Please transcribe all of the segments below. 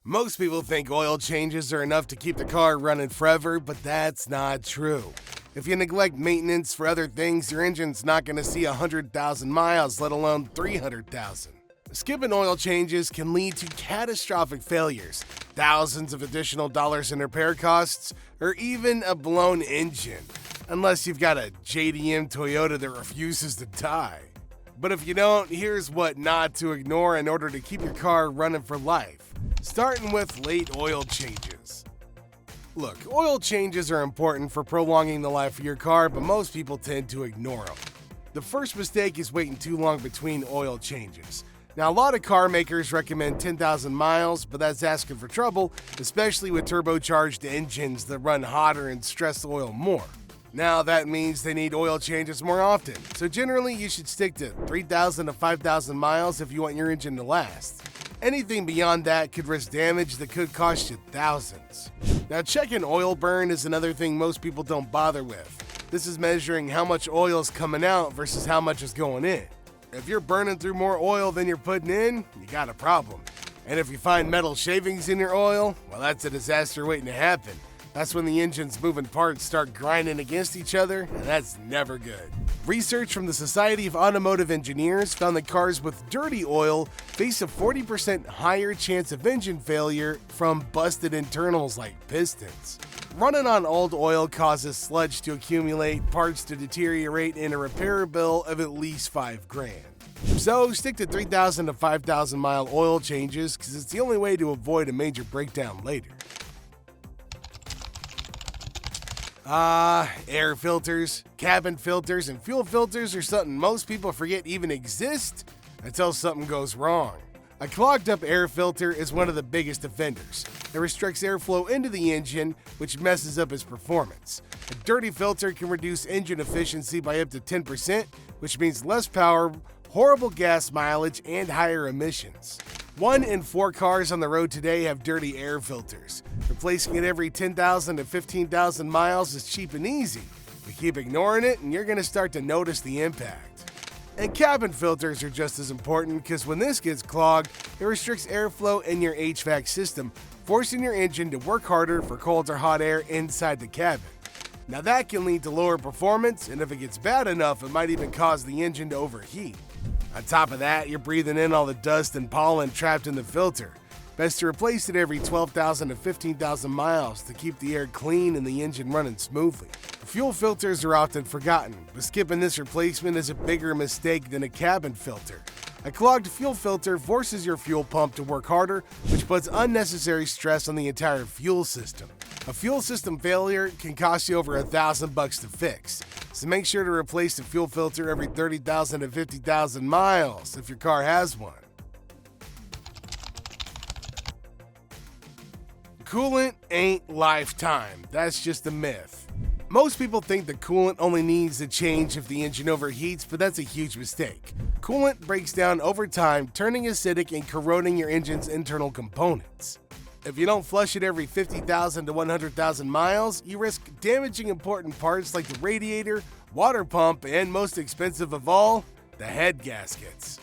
Most people think oil changes are enough to keep the car running forever, but that's not true. If you neglect maintenance for other things, your engine's not going to see 100,000 miles, let alone 300,000. Skipping oil changes can lead to catastrophic failures, thousands of additional dollars in repair costs, or even a blown engine, unless you've got a JDM Toyota that refuses to die. But if you don't, here's what not to ignore in order to keep your car running for life. Starting with late oil changes. Look, oil changes are important for prolonging the life of your car, but most people tend to ignore them. The first mistake is waiting too long between oil changes. Now, a lot of car makers recommend 10,000 miles, but that's asking for trouble, especially with turbocharged engines that run hotter and stress the oil more. Now, that means they need oil changes more often, so generally you should stick to 3,000 to 5,000 miles if you want your engine to last. Anything beyond that could risk damage that could cost you thousands. Now, checking oil burn is another thing most people don't bother with. This is measuring how much oil is coming out versus how much is going in. If you're burning through more oil than you're putting in, you got a problem. And if you find metal shavings in your oil, well, that's a disaster waiting to happen. That's when the engine's moving parts start grinding against each other, and that's never good. Research from the Society of Automotive Engineers found that cars with dirty oil face a 40% higher chance of engine failure from busted internals like pistons. Running on old oil causes sludge to accumulate, parts to deteriorate, and a repair bill of at least $5,000. So stick to 3,000 to 5,000 mile oil changes because it's the only way to avoid a major breakdown later. Air filters, cabin filters, and fuel filters are something most people forget even exist until something goes wrong. A clogged up air filter is one of the biggest offenders. It restricts airflow into the engine, which messes up its performance. A dirty filter can reduce engine efficiency by up to 10%, which means less power, horrible gas mileage, and higher emissions. 1 in 4 cars on the road today have dirty air filters. Replacing it every 10,000 to 15,000 miles is cheap and easy, but keep ignoring it and you're going to start to notice the impact. And cabin filters are just as important because when this gets clogged, it restricts airflow in your HVAC system, forcing your engine to work harder for cold or hot air inside the cabin. Now that can lead to lower performance, and if it gets bad enough, it might even cause the engine to overheat. On top of that, you're breathing in all the dust and pollen trapped in the filter. Best to replace it every 12,000 to 15,000 miles to keep the air clean and the engine running smoothly. Fuel filters are often forgotten, but skipping this replacement is a bigger mistake than a cabin filter. A clogged fuel filter forces your fuel pump to work harder, which puts unnecessary stress on the entire fuel system. A fuel system failure can cost you over $1,000 to fix, so make sure to replace the fuel filter every 30,000 to 50,000 miles if your car has one. Coolant ain't lifetime. That's just a myth. Most people think the coolant only needs to change if the engine overheats, but that's a huge mistake. Coolant breaks down over time, turning acidic and corroding your engine's internal components. If you don't flush it every 50,000 to 100,000 miles, you risk damaging important parts like the radiator, water pump, and most expensive of all, the head gaskets.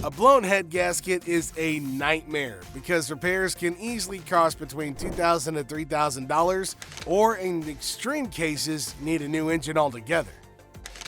A blown head gasket is a nightmare because repairs can easily cost between $2,000 to $3,000, or in extreme cases, need a new engine altogether.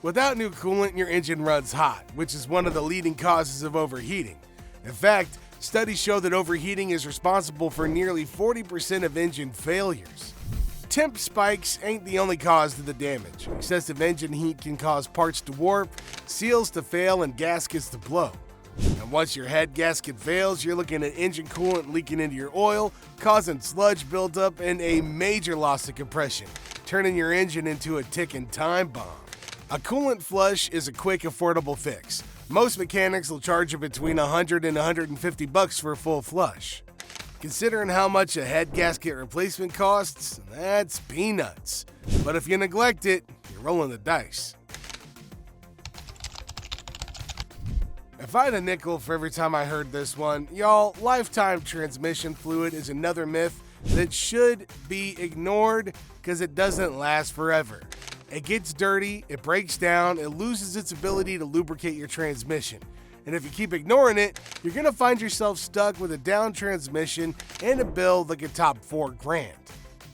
Without new coolant, your engine runs hot, which is one of the leading causes of overheating. In fact, studies show that overheating is responsible for nearly 40% of engine failures. Temp spikes ain't the only cause to the damage. Excessive engine heat can cause parts to warp, seals to fail, and gaskets to blow. And once your head gasket fails, you're looking at engine coolant leaking into your oil, causing sludge buildup and a major loss of compression, turning your engine into a ticking time bomb. A coolant flush is a quick, affordable fix. Most mechanics will charge you between $100 and $150 for a full flush. Considering how much a head gasket replacement costs, that's peanuts. But if you neglect it, you're rolling the dice. If I had a nickel for every time I heard this one, y'all, lifetime transmission fluid is another myth that should be ignored because it doesn't last forever. It gets dirty, it breaks down, it loses its ability to lubricate your transmission. And if you keep ignoring it, you're going to find yourself stuck with a down transmission and a bill that could top $4,000.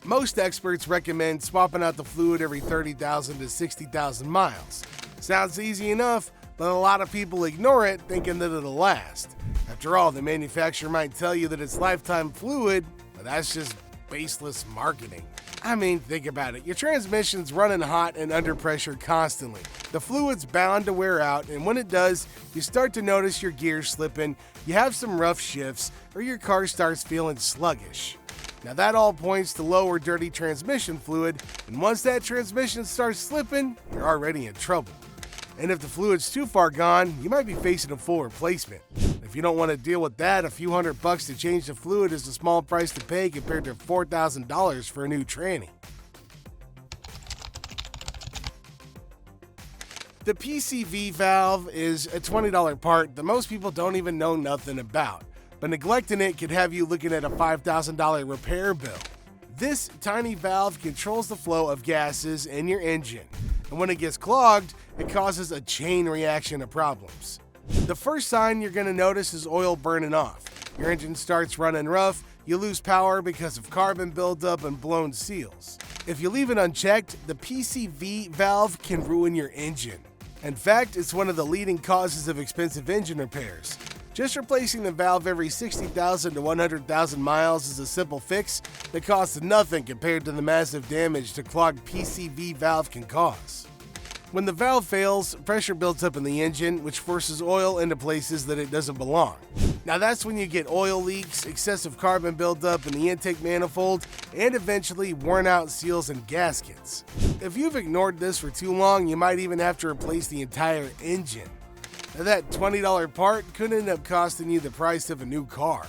Most experts recommend swapping out the fluid every 30,000 to 60,000 miles. Sounds easy enough, but a lot of people ignore it thinking that it'll last. After all, the manufacturer might tell you that it's lifetime fluid, but that's just baseless marketing. I mean, think about it. Your transmission's running hot and under pressure constantly. The fluid's bound to wear out, and when it does, you start to notice your gears slipping, you have some rough shifts, or your car starts feeling sluggish. Now that all points to low or dirty transmission fluid, and once that transmission starts slipping, you're already in trouble. And if the fluid's too far gone, you might be facing a full replacement. If you don't want to deal with that, a few $100 to change the fluid is a small price to pay compared to $4,000 for a new tranny. The PCV valve is a $20 part that most people don't even know nothing about, but neglecting it could have you looking at a $5,000 repair bill. This tiny valve controls the flow of gases in your engine, and when it gets clogged, it causes a chain reaction of problems. The first sign you're going to notice is oil burning off. Your engine starts running rough, you lose power because of carbon buildup and blown seals. If you leave it unchecked, the PCV valve can ruin your engine. In fact, it's one of the leading causes of expensive engine repairs. Just replacing the valve every 60,000 to 100,000 miles is a simple fix that costs nothing compared to the massive damage the clogged PCV valve can cause. When the valve fails, pressure builds up in the engine, which forces oil into places that it doesn't belong. Now that's when you get oil leaks, excessive carbon buildup in the intake manifold, and eventually worn out seals and gaskets. If you've ignored this for too long, you might even have to replace the entire engine. Now that $20 part could end up costing you the price of a new car.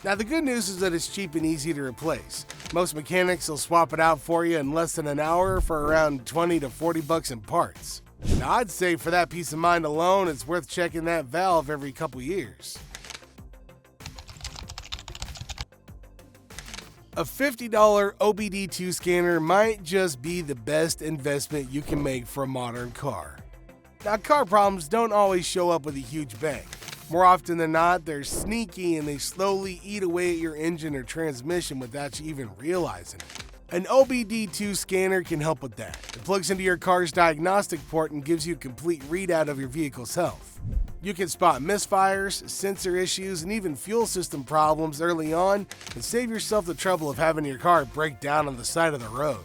Now the good news is that it's cheap and easy to replace. Most mechanics will swap it out for you in less than an hour for around $20 to $40 in parts. Now I'd say for that peace of mind alone, it's worth checking that valve every couple years. A $50 OBD2 scanner might just be the best investment you can make for a modern car. Now car problems don't always show up with a huge bang. More often than not, they're sneaky and they slowly eat away at your engine or transmission without you even realizing it. An OBD2 scanner can help with that. It plugs into your car's diagnostic port and gives you a complete readout of your vehicle's health. You can spot misfires, sensor issues, and even fuel system problems early on and save yourself the trouble of having your car break down on the side of the road.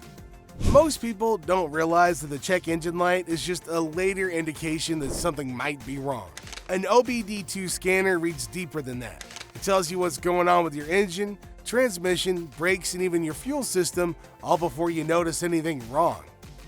Most people don't realize that the check engine light is just a later indication that something might be wrong. An OBD2 scanner reads deeper than that. It tells you what's going on with your engine, transmission, brakes, and even your fuel system, all before you notice anything wrong.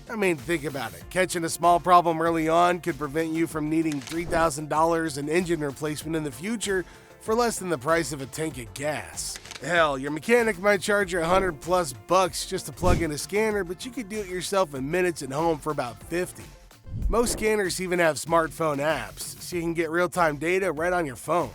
I mean, think about it. Catching a small problem early on could prevent you from needing $3,000 in engine replacement in the future for less than the price of a tank of gas. Hell, your mechanic might charge you $100+ just to plug in a scanner, but you could do it yourself in minutes at home for about $50. Most scanners even have smartphone apps, so you can get real-time data right on your phone.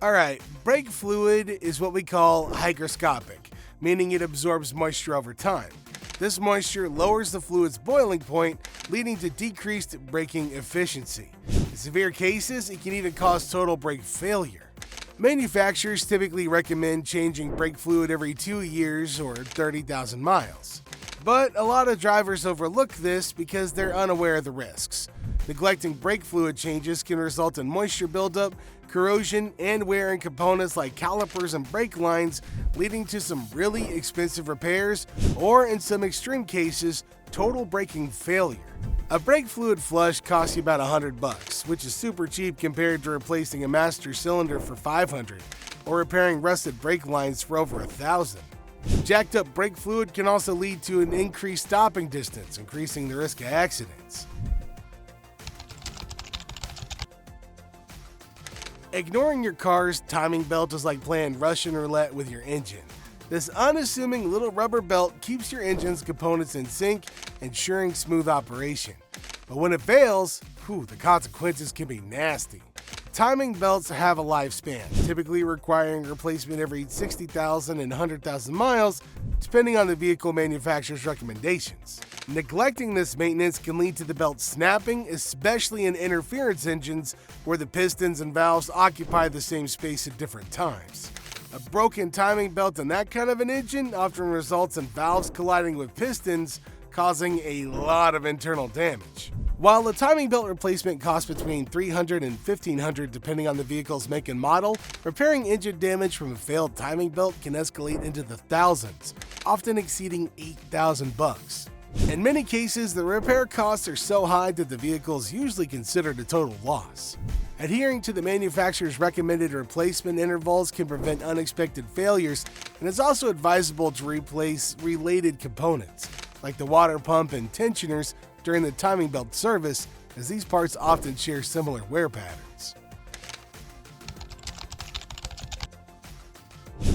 Alright, brake fluid is what we call hygroscopic, meaning it absorbs moisture over time. This moisture lowers the fluid's boiling point, leading to decreased braking efficiency. In severe cases, it can even cause total brake failure. Manufacturers typically recommend changing brake fluid every 2 years or 30,000 miles. But a lot of drivers overlook this because they're unaware of the risks. Neglecting brake fluid changes can result in moisture buildup, corrosion, and wear in components like calipers and brake lines, leading to some really expensive repairs, or in some extreme cases, total braking failure. A brake fluid flush costs you about $100, which is super cheap compared to replacing a master cylinder for $500, or repairing rusted brake lines for over $1,000. Jacked up brake fluid can also lead to an increased stopping distance, increasing the risk of accidents. Ignoring your car's timing belt is like playing Russian roulette with your engine. This unassuming little rubber belt keeps your engine's components in sync, ensuring smooth operation. But when it fails, the consequences can be nasty. Timing belts have a lifespan, typically requiring replacement every 60,000 and 100,000 miles, depending on the vehicle manufacturer's recommendations. Neglecting this maintenance can lead to the belt snapping, especially in interference engines where the pistons and valves occupy the same space at different times. A broken timing belt in that kind of an engine often results in valves colliding with pistons, causing a lot of internal damage. While the timing belt replacement costs between $300 and $1,500 depending on the vehicle's make and model, repairing engine damage from a failed timing belt can escalate into the thousands, often exceeding $8,000. In many cases, the repair costs are so high that the vehicle is usually considered a total loss. Adhering to the manufacturer's recommended replacement intervals can prevent unexpected failures, and it's also advisable to replace related components, like the water pump and tensioners, during the timing belt service, as these parts often share similar wear patterns.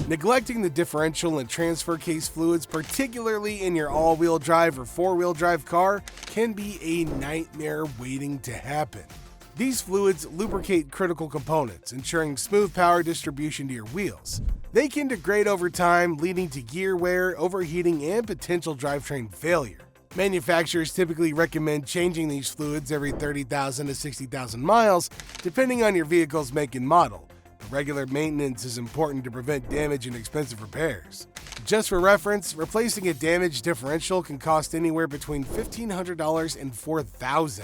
Neglecting the differential and transfer case fluids, particularly in your all-wheel drive or four-wheel drive car, can be a nightmare waiting to happen. These fluids lubricate critical components, ensuring smooth power distribution to your wheels. They can degrade over time, leading to gear wear, overheating, and potential drivetrain failure. Manufacturers typically recommend changing these fluids every 30,000 to 60,000 miles, depending on your vehicle's make and model. Regular maintenance is important to prevent damage and expensive repairs. Just for reference, replacing a damaged differential can cost anywhere between $1,500 and $4,000,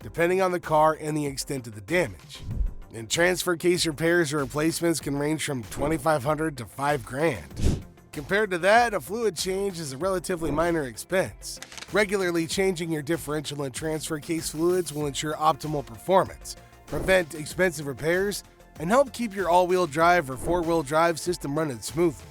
depending on the car and the extent of the damage. And transfer case repairs or replacements can range from $2,500 to $5,000. Compared to that, a fluid change is a relatively minor expense. Regularly changing your differential and transfer case fluids will ensure optimal performance, prevent expensive repairs, and help keep your all-wheel drive or four-wheel drive system running smoothly.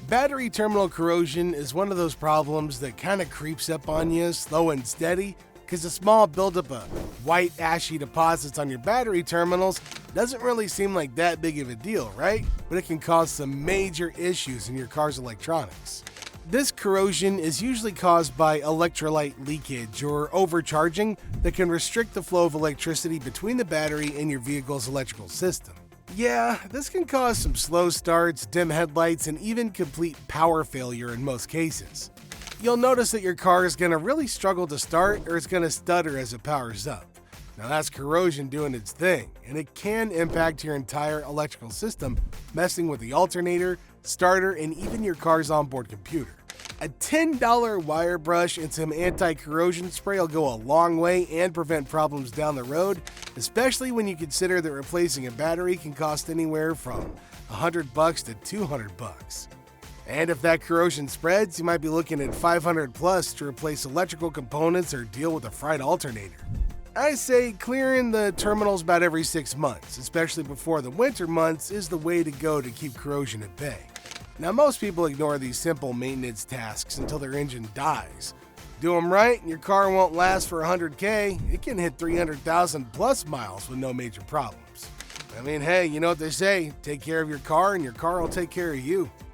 Battery terminal corrosion is one of those problems that kind of creeps up on you slow and steady, because a small buildup of white ashy deposits on your battery terminals doesn't really seem like that big of a deal, right? But it can cause some major issues in your car's electronics. This corrosion is usually caused by electrolyte leakage or overcharging that can restrict the flow of electricity between the battery and your vehicle's electrical system. Yeah, this can cause some slow starts, dim headlights, and even complete power failure in most cases. You'll notice that your car is going to really struggle to start or it's going to stutter as it powers up. Now that's corrosion doing its thing, and it can impact your entire electrical system, messing with the alternator, starter, and even your car's onboard computer. A $10 wire brush and some anti-corrosion spray will go a long way and prevent problems down the road, especially when you consider that replacing a battery can cost anywhere from $100 to $200. And if that corrosion spreads, you might be looking at $500 plus to replace electrical components or deal with a fried alternator. I say clearing the terminals about every 6 months, especially before the winter months, is the way to go to keep corrosion at bay. Now, most people ignore these simple maintenance tasks until their engine dies. Do them right and your car won't last for 100K. It can hit 300,000 plus miles with no major problems. I mean, hey, you know what they say, take care of your car and your car will take care of you.